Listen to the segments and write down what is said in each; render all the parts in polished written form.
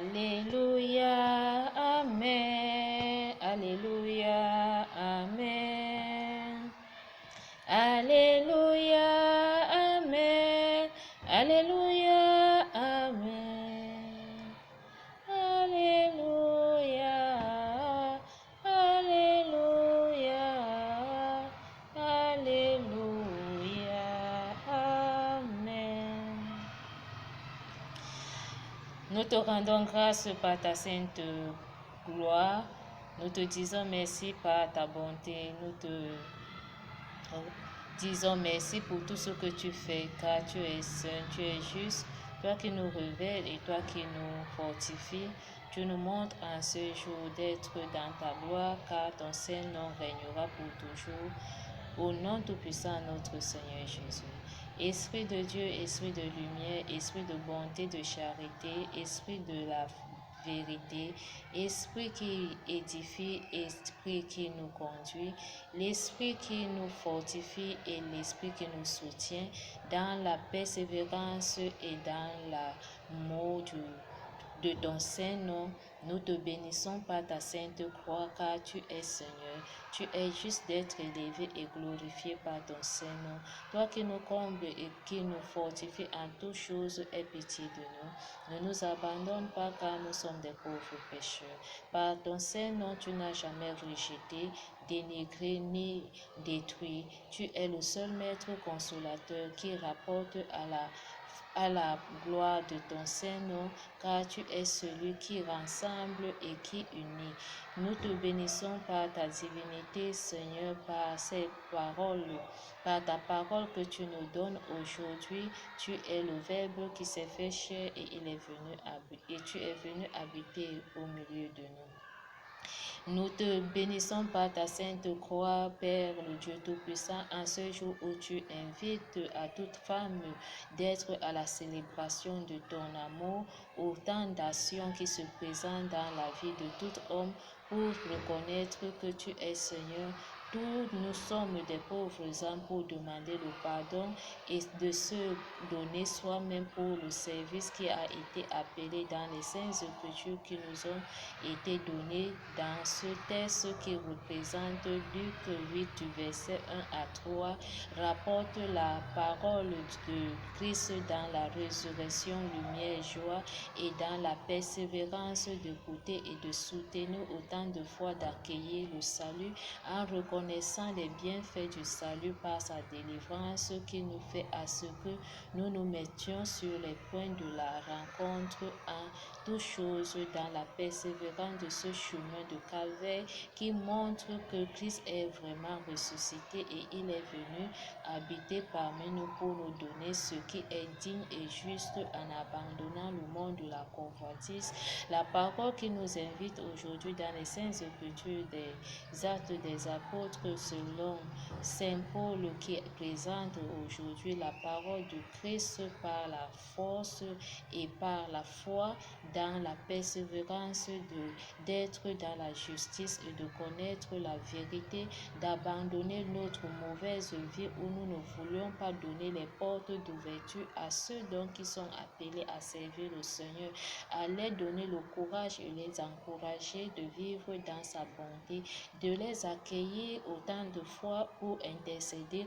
Alléluia, Amen. Alléluia, Amen. Alléluia, Amen. Alléluia, Amen. Alléluia, Alléluia, Alléluia, Amen. Nous te rendons grâce par ta sainte gloire. Nous te disons merci par ta bonté. Nous te disons merci pour tout ce que tu fais, car tu es saint, tu es juste, toi qui nous révèles et toi qui nous fortifies. Tu nous montres en ce jour d'être dans ta gloire, car ton Saint-Nom régnera pour toujours. Au nom tout-puissant de notre Seigneur Jésus. Esprit de Dieu, esprit de lumière, esprit de bonté, de charité, esprit de la vérité, esprit qui édifie, esprit qui nous conduit, l'esprit qui nous fortifie et l'esprit qui nous soutient dans la persévérance et dans l'amour de ton Saint-Nom. Nous te bénissons par ta sainte croix, car tu es Seigneur. Tu es juste d'être élevé et glorifié par ton Saint-Nom. Toi qui nous combles et qui nous fortifie en toutes choses, aie pitié de nous. Ne nous abandonne pas, car nous sommes des pauvres pécheurs. Par ton Saint-Nom, tu n'as jamais rejeté, dénigré ni détruit. Tu es le seul Maître consolateur qui rapporte à la gloire de ton Saint-Nom, car tu es celui qui rassemble et qui unit. Nous te bénissons par ta divinité, Seigneur, par ces paroles, par ta parole que tu nous donnes aujourd'hui. Tu es le Verbe qui s'est fait chair et tu es venu habiter au milieu de nous. Nous te bénissons par ta sainte croix, Père, le Dieu Tout-Puissant, en ce jour où tu invites à toute femme d'être à la célébration de ton amour, autant d'actions qui se présentent dans la vie de tout homme pour reconnaître que tu es Seigneur. Tous nous sommes des pauvres âmes pour demander le pardon et de se donner soi-même pour le service qui a été appelé dans les saintes écritures qui nous ont été données dans ce texte qui représente Luc 8 du verset 1 à 3, rapporte la parole de Christ dans la résurrection, lumière et joie, et dans la persévérance d'écouter et de soutenir autant de fois d'accueillir le salut en reconnaissant les bienfaits du salut par sa délivrance qui nous fait à ce que nous nous mettions sur les points de la rencontre en toutes choses dans la persévérance de ce chemin de calvaire qui montre que Christ est vraiment ressuscité et il est venu habiter parmi nous pour nous donner ce qui est digne et juste en abandonnant le monde de la convoitise. La parole qui nous invite aujourd'hui dans les saintes écritures des actes des apôtres selon Saint Paul qui présente aujourd'hui la parole de Christ par la force et par la foi dans la persévérance d'être dans la justice et de connaître la vérité, d'abandonner notre mauvaise vie où nous ne voulions pas donner les portes d'ouverture à ceux donc qui sont appelés à servir le Seigneur, à leur donner le courage et les encourager de vivre dans sa bonté, de les accueillir autant de fois pour intercéder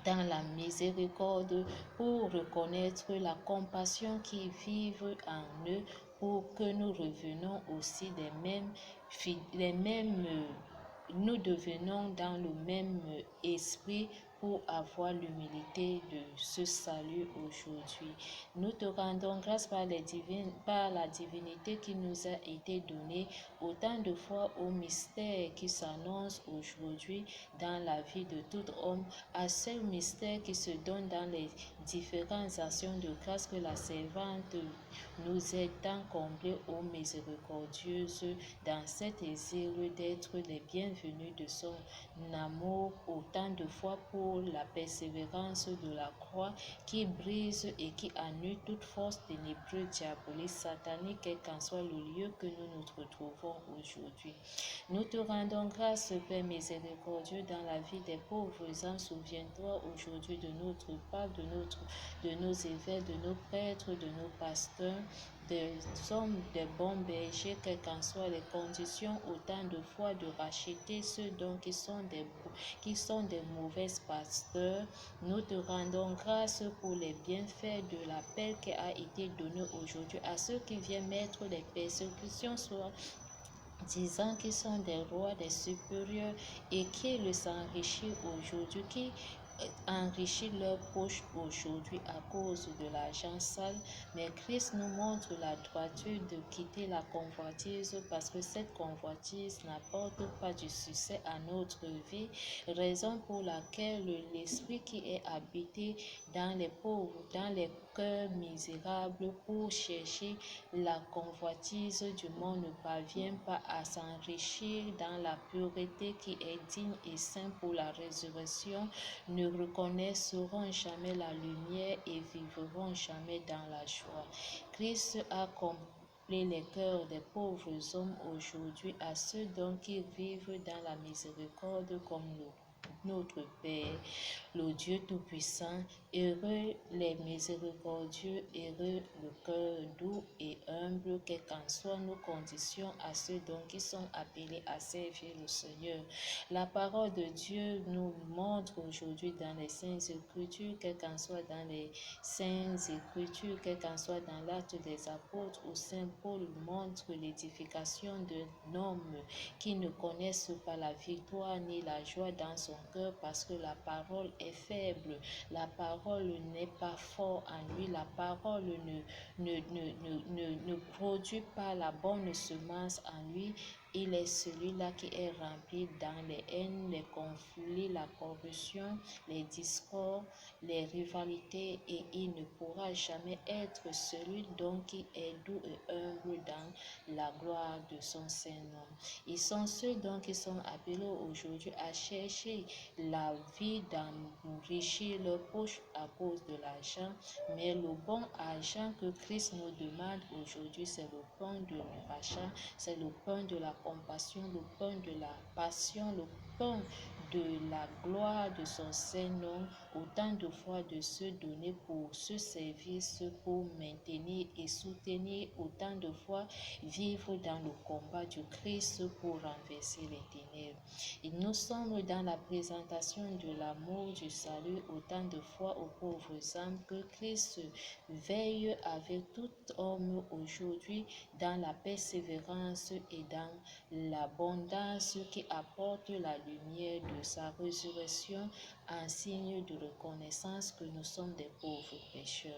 dans la miséricorde, pour reconnaître la compassion qui vive en eux, pour que nous revenions aussi nous devenons dans le même esprit pour avoir l'humilité de ce salut aujourd'hui. Nous te rendons grâce par la divinité qui nous a été donnée, autant de fois au mystère qui s'annonce aujourd'hui dans la vie de tout homme, à ce mystère qui se donne dans les différentes actions de grâce que la servante nous aide tant combler ô miséricordieuse dans cet exil d'être les bienvenus de son amour autant de fois pour la persévérance de la croix qui brise et qui annule toute force ténébreuse, diabolique, satanique, quel qu'en soit le lieu que nous nous retrouvons aujourd'hui. Nous te rendons grâce, Père miséricordieux, dans la vie des pauvres âmes. Souviens-toi aujourd'hui de notre part, de notre apôtres, de nos évêques, de nos prêtres, de nos pasteurs, des hommes, des bons bergers, quelles qu'en soient les conditions, autant de fois de racheter ceux donc qui sont des mauvais pasteurs. Nous te rendons grâce pour les bienfaits de l'appel qui a été donné aujourd'hui à ceux qui viennent mettre les persécutions sur disant qu'ils sont des rois, des supérieurs et qui s'enrichissent aujourd'hui, qui enrichit leur poche aujourd'hui à cause de l'argent sale. Mais Christ nous montre la droiture de quitter la convoitise parce que cette convoitise n'apporte pas du succès à notre vie, raison pour laquelle l'esprit qui est habité dans les pauvres, dans les cœurs misérables pour chercher la convoitise du monde ne parvient pas à s'enrichir dans la pureté qui est digne et sainte pour la résurrection, ne reconnaîtront jamais la lumière et vivront jamais dans la joie. Christ a comblé les cœurs des pauvres hommes aujourd'hui à ceux donc qui vivent dans la miséricorde comme nous. Notre Père, le Dieu Tout-Puissant, heureux les miséricordieux, heureux le cœur doux et humble, quelles qu'en soient nos conditions à ceux donc qui sont appelés à servir le Seigneur. La parole de Dieu nous montre aujourd'hui dans les Saintes Écritures, quelles qu'en soient dans les Saintes Écritures, quelles qu'en soient dans l'acte des apôtres, où Saint Paul montre l'édification d'un homme qui ne connaissent pas la victoire ni la joie dans son cœur parce que la parole est faible, la parole n'est pas forte en lui, la parole ne produit pas la bonne semence en lui. Il est celui-là qui est rempli dans les haines, les conflits, la corruption, les discords, les rivalités, et il ne pourra jamais être celui donc qui est doux et humble dans la gloire de son Saint-Nom. Ils sont ceux donc qui sont appelés aujourd'hui à chercher la vie, d'enrichir leur poche à cause de l'argent, mais le bon argent que Christ nous demande aujourd'hui, c'est le pain de rachat, c'est le pain de la compassion, le pain de la passion, le pain de la gloire de son Saint-Nom, autant de fois de se donner pour ce service, pour maintenir et soutenir, autant de fois vivre dans le combat du Christ pour renverser les ténèbres. Et nous sommes dans la présentation de l'amour du salut, autant de fois aux pauvres âmes que Christ veille avec tout homme aujourd'hui dans la persévérance et dans l'abondance qui apporte la lumière de sa résurrection en signe de reconnaissance que nous sommes des pauvres pécheurs.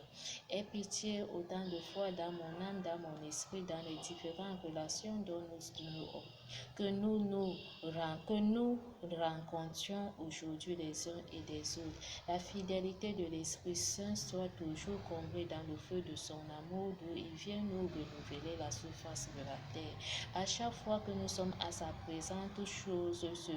Aie pitié autant de fois dans mon âme, dans mon esprit, dans les différentes relations dont que nous rencontrions aujourd'hui les uns et des autres. La fidélité de l'Esprit Saint soit toujours comblée dans le feu de son amour, d'où il vient nous renouveler la surface de la terre. À chaque fois que nous sommes à sa présence, toutes choses se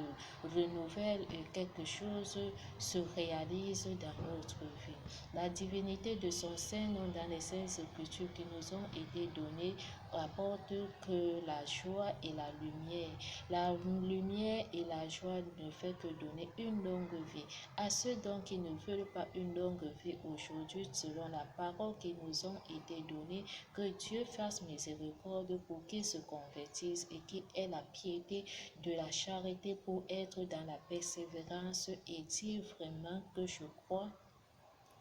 renouvellent et quelque chose se réalise dans notre vie. La divinité de son Saint-Nom dans les Saintes Écritures qui nous ont été données apporte que la joie et la lumière. La lumière et la joie ne font que donner une longue vie. À ceux donc qui ne veulent pas une longue vie aujourd'hui, selon la parole qui nous ont été donnée, que Dieu fasse miséricorde pour qu'ils se convertissent et qu'ils aient la piété de la charité pour être dans la persévérance et dire vraiment que je crois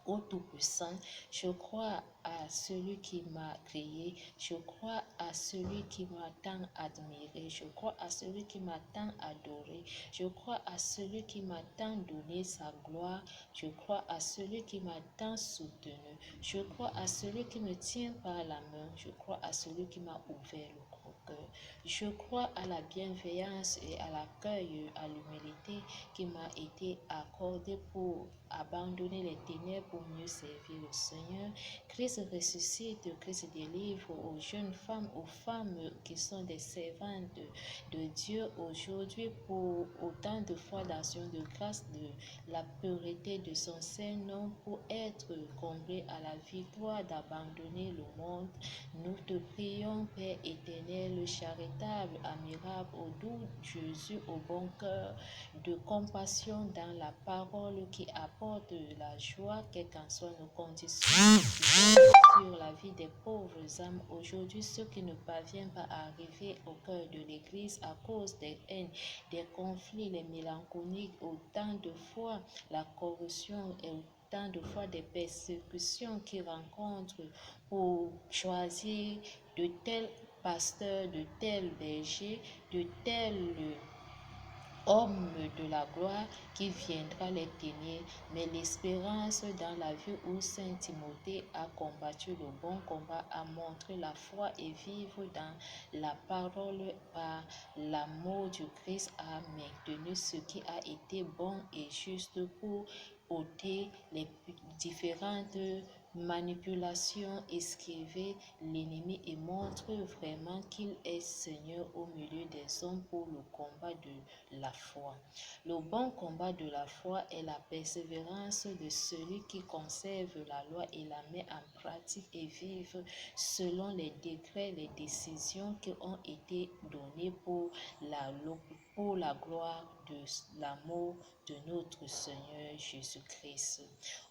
au Tout-Puissant, je crois à celui qui m'a créé, je crois à celui qui m'a tant admiré, je crois à celui qui m'a tant adoré, je crois à celui qui m'a tant donné sa gloire, je crois à celui qui m'a tant soutenu, je crois à celui qui me tient par la main, je crois à celui qui m'a ouvert le cœur. Je crois à la bienveillance et à l'accueil, à l'humilité qui m'a été accordée pour abandonner les ténèbres pour mieux servir le Seigneur. Christ ressuscite, Christ délivre aux jeunes femmes, aux femmes qui sont des servantes de Dieu aujourd'hui pour autant de fois d'action de grâce de la pureté de son Saint-Nom pour être comblés à la victoire d'abandonner le monde. Nous te prions, Père éternel, le charitable, admirable, au doux Jésus, au bon cœur, de compassion dans la parole qui apporte de la joie, quelles qu'en soient nos conditions, sur la vie des pauvres âmes. Aujourd'hui, ceux qui ne parviennent pas à arriver au cœur de l'Église à cause des haines, des conflits, les mélancoliques, autant de fois la corruption et autant de fois des persécutions qu'ils rencontrent pour choisir de tels pasteurs, de tels bergers, de tels homme de la gloire qui viendra les tenir, mais l'espérance dans la vie où Saint Timothée a combattu le bon combat, a montré la foi et vivre dans la parole par l'amour du Christ, a maintenu ce qui a été bon et juste pour ôter les différentes manipulations, esquiver l'ennemi et montre vraiment qu'il est Seigneur au milieu des hommes pour le combat de la foi. Le bon combat de la foi est la persévérance de celui qui conserve la loi et la met en pratique et vive selon les décrets, les décisions qui ont été données pour la gloire de l'amour de notre Seigneur Jésus-Christ.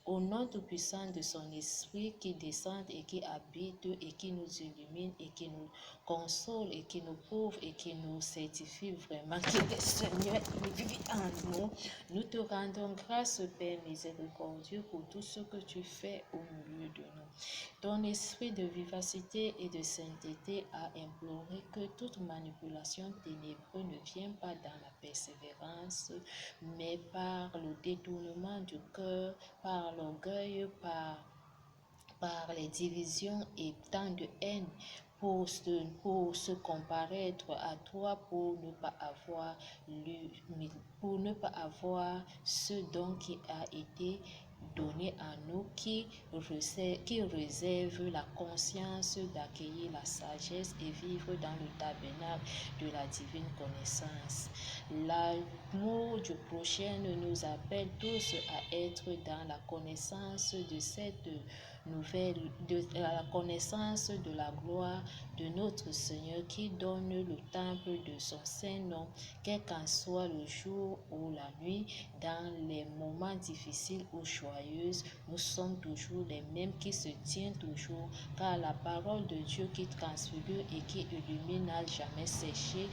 Au nom tout puissant de son Esprit qui descend et qui habite et qui nous illumine et qui nous console et qui nous prouve et qui nous certifie vraiment que le Seigneur vit en nous. Nous te rendons grâce, Père miséricordieux, pour tout ce que tu fais au milieu de nous. Ton esprit de vivacité et de sainteté a imploré que toute manipulation ténébreuse ne vienne pas dans la persévérance, mais par le détournement du cœur, par l'orgueil, par les divisions et tant de haine, pour se comparaître à toi, pour ne pas avoir ce don qui a été donné à nous, qui réserve la conscience d'accueillir la sagesse et vivre dans le tabernacle de la divine connaissance. L'amour du prochain nous appelle tous à être dans la connaissance de cette nouvelle, de la connaissance de la gloire de notre Seigneur qui donne le temple de son Saint-Nom, quel qu'en soit le jour ou la nuit, dans les moments difficiles ou joyeux, nous sommes toujours les mêmes qui se tiennent toujours, car la parole de Dieu qui transfigure et qui illumine n'a jamais cessé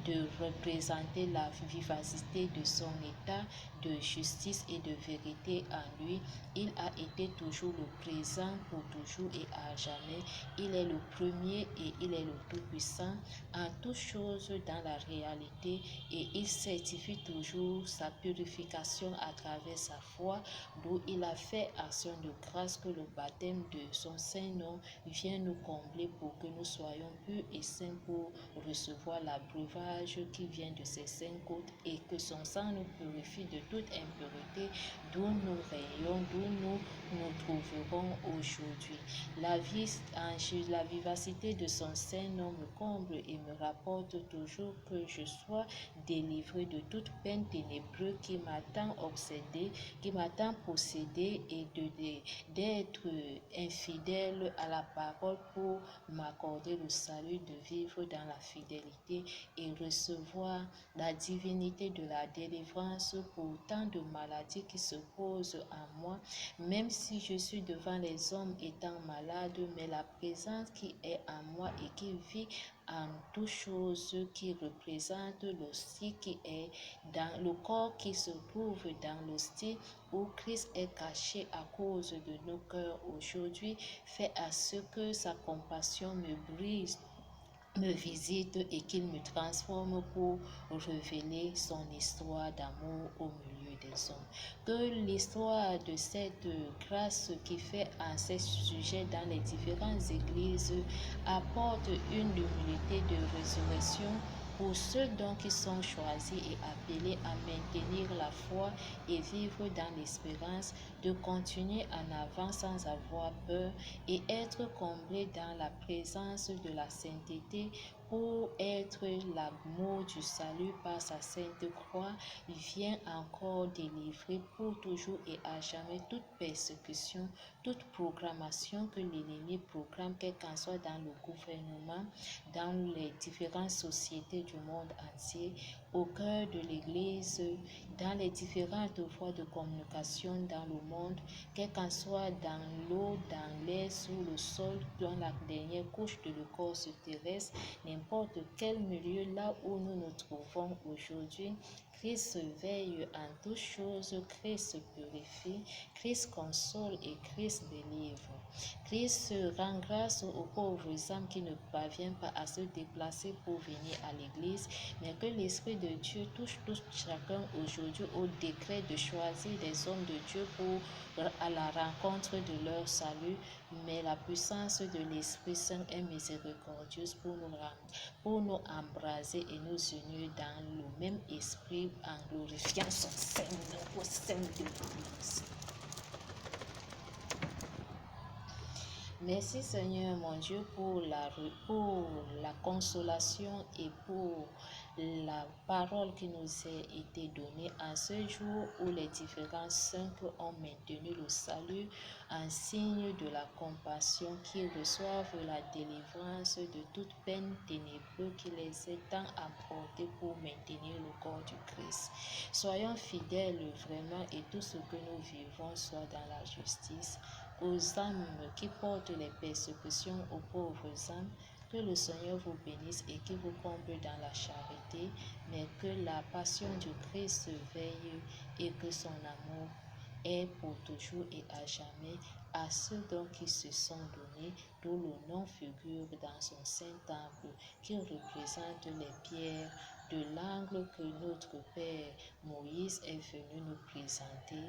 de représenter la vivacité de son état de justice et de vérité en lui. Il a été toujours le présent pour toujours et à jamais. Il est le premier et il est le tout-puissant en toutes choses dans la réalité et il certifie toujours sa purification à travers sa foi, d'où il a fait action de grâce que le baptême de son Saint-Nom vient nous combler pour que nous soyons purs et saints pour recevoir la breuvage qui vient de ses saints côtes et que son sang nous purifie de toute impureté, d'où nous rayons, d'où nous trouverons aujourd'hui. La vivacité de son Saint-Nom me comble et me rapporte toujours que je sois délivré de toute peine ténébreuse qui m'attend obsédé, qui m'attend possédé et d'être infidèle à la parole pour m'accorder le salut de vivre dans la fidélité et recevoir la divinité de la délivrance pour tant de maladies qui se posent à moi, même si je suis devant les hommes étant malade, mais la présence qui est en moi et qui vit en toutes choses, qui représente l'hostie qui est dans le corps qui se trouve dans l'hostie où Christ est caché à cause de nos cœurs aujourd'hui, fait à ce que sa compassion me visite et qu'il me transforme pour révéler son histoire d'amour au milieu des hommes. Que l'histoire de cette grâce qui fait en ces sujets dans les différentes églises apporte une humilité de résurrection pour ceux donc qui sont choisis et appelés à maintenir la foi et vivre dans l'espérance, de continuer en avant sans avoir peur et être comblés dans la présence de la sainteté pour être l'amour du salut par sa sainte croix, vient encore délivrer pour toujours et à jamais toute persécution toute programmation que l'ennemi programme, quel qu'en soit dans le gouvernement, dans les différentes sociétés du monde entier, au cœur de l'Église, dans les différentes voies de communication dans le monde, quel qu'en soit dans l'eau, dans l'air, sous le sol, dans la dernière couche de l'écorce terrestre, n'importe quel milieu là où nous nous trouvons aujourd'hui, Christ veille en toutes choses, Christ purifie, Christ console et Christ délivre. Christ rend grâce aux pauvres âmes qui ne parviennent pas à se déplacer pour venir à l'église, mais que l'Esprit de Dieu touche tout chacun aujourd'hui au décret de choisir des hommes de Dieu pour à la rencontre de leur salut, mais la puissance de l'Esprit Saint est miséricordieuse pour nous embraser et nous unir dans le même esprit en glorifiant son Seigneur au sein de l'Église. Merci Seigneur mon Dieu pour la consolation et pour la parole qui nous a été donnée en ce jour où les différents saints ont maintenu le salut en signe de la compassion, qui reçoivent la délivrance de toute peine ténébreuse qui les est tant apportée pour maintenir le corps du Christ. Soyons fidèles vraiment et tout ce que nous vivons soit dans la justice. Aux âmes qui portent les persécutions, aux pauvres âmes, que le Seigneur vous bénisse et qui vous comble dans la charité, mais que la passion du Christ veille et que son amour est pour toujours et à jamais à ceux dont qui se sont donnés, dont le nom figure dans son saint temple, qui représente les pierres de l'angle que notre Père Moïse est venu nous présenter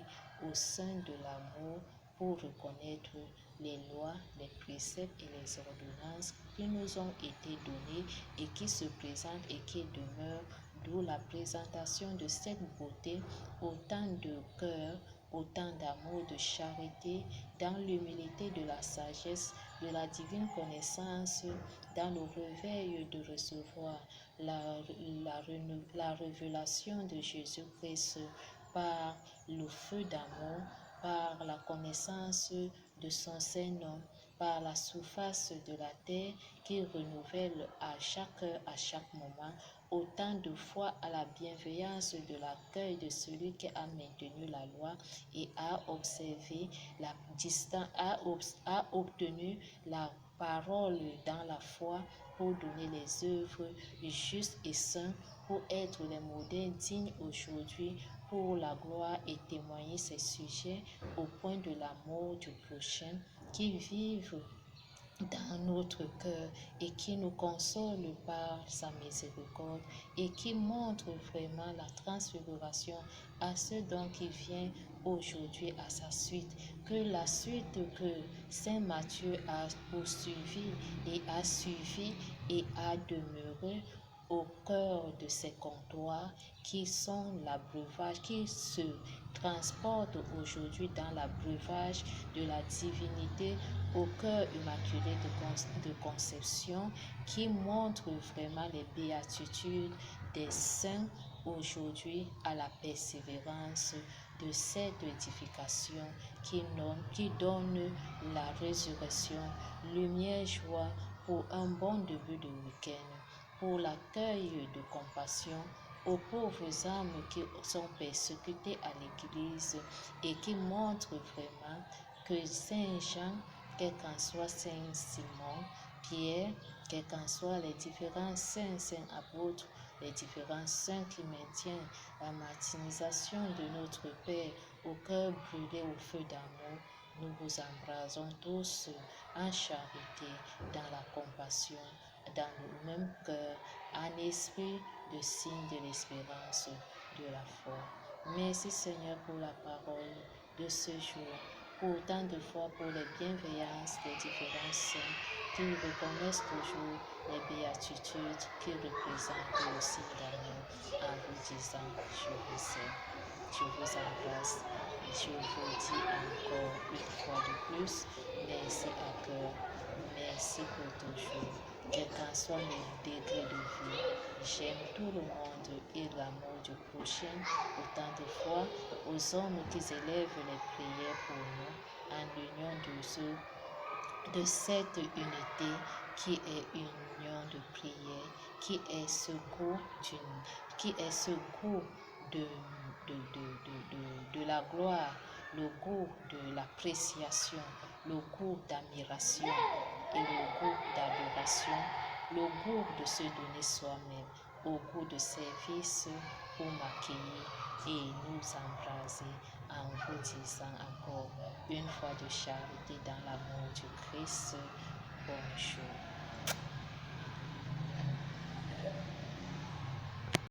au sein de l'amour, pour reconnaître les lois, les préceptes et les ordonnances qui nous ont été données et qui se présentent et qui demeurent, d'où la présentation de cette beauté, autant de cœur, autant d'amour, de charité, dans l'humilité de la sagesse, de la divine connaissance, dans le réveil de recevoir la révélation de Jésus-Christ par le feu d'amour, par la connaissance de son Saint-Nom, par la surface de la terre qui renouvelle à chaque heure, à chaque moment, autant de fois à la bienveillance de l'accueil de celui qui a maintenu la loi et a observé la distance, a obtenu la parole dans la foi pour donner les œuvres justes et saintes, pour être les modèles dignes aujourd'hui pour la gloire et témoigner ses sujets au point de l'amour du prochain qui vivent dans notre cœur et qui nous console par sa miséricorde et qui montre vraiment la transfiguration à ceux dont il vient aujourd'hui à sa suite. Que la suite que Saint Matthieu a poursuivi et a suivi et a demeuré au cœur de ces comptoirs qui sont l'abreuvage, qui se transportent aujourd'hui dans l'abreuvage de la divinité au cœur immaculé de conception, qui montre vraiment les béatitudes des saints aujourd'hui à la persévérance de cette édification qui donne la résurrection, lumière, joie pour un bon début de week-end, pour l'accueil de compassion aux pauvres âmes qui sont persécutées à l'Église et qui montrent vraiment que Saint Jean, quel qu'en soit Saint Simon, Pierre, quels qu'en soient les différents saints, saints apôtres, les différents saints qui maintiennent la martyrisation de notre Père au cœur brûlé au feu d'amour, nous vous embrasons tous en charité, dans la compassion, dans le même cœur, en esprit de signe de l'espérance de la foi. Merci Seigneur pour la parole de ce jour, pour autant de fois pour les bienveillances des différents saints qui reconnaissent toujours les béatitudes qui représentent le signe d'amour en vous disant je vous aime, je vous embrasse et je vous dis encore une fois de plus merci à cœur, merci pour toujours. Quels qu'en soient mes degrés de vie, j'aime tout le monde et l'amour du prochain autant de fois aux hommes qui élèvent les prières pour nous en l'union de cette unité qui est union de prière, qui est ce goût de la gloire, le goût de l'appréciation, le goût d'admiration et le goût d'adoration, le goût de se donner soi-même, au goût de service pour m'accueillir et nous embraser en vous disant encore une fois de charité dans l'amour du Christ. Bonjour.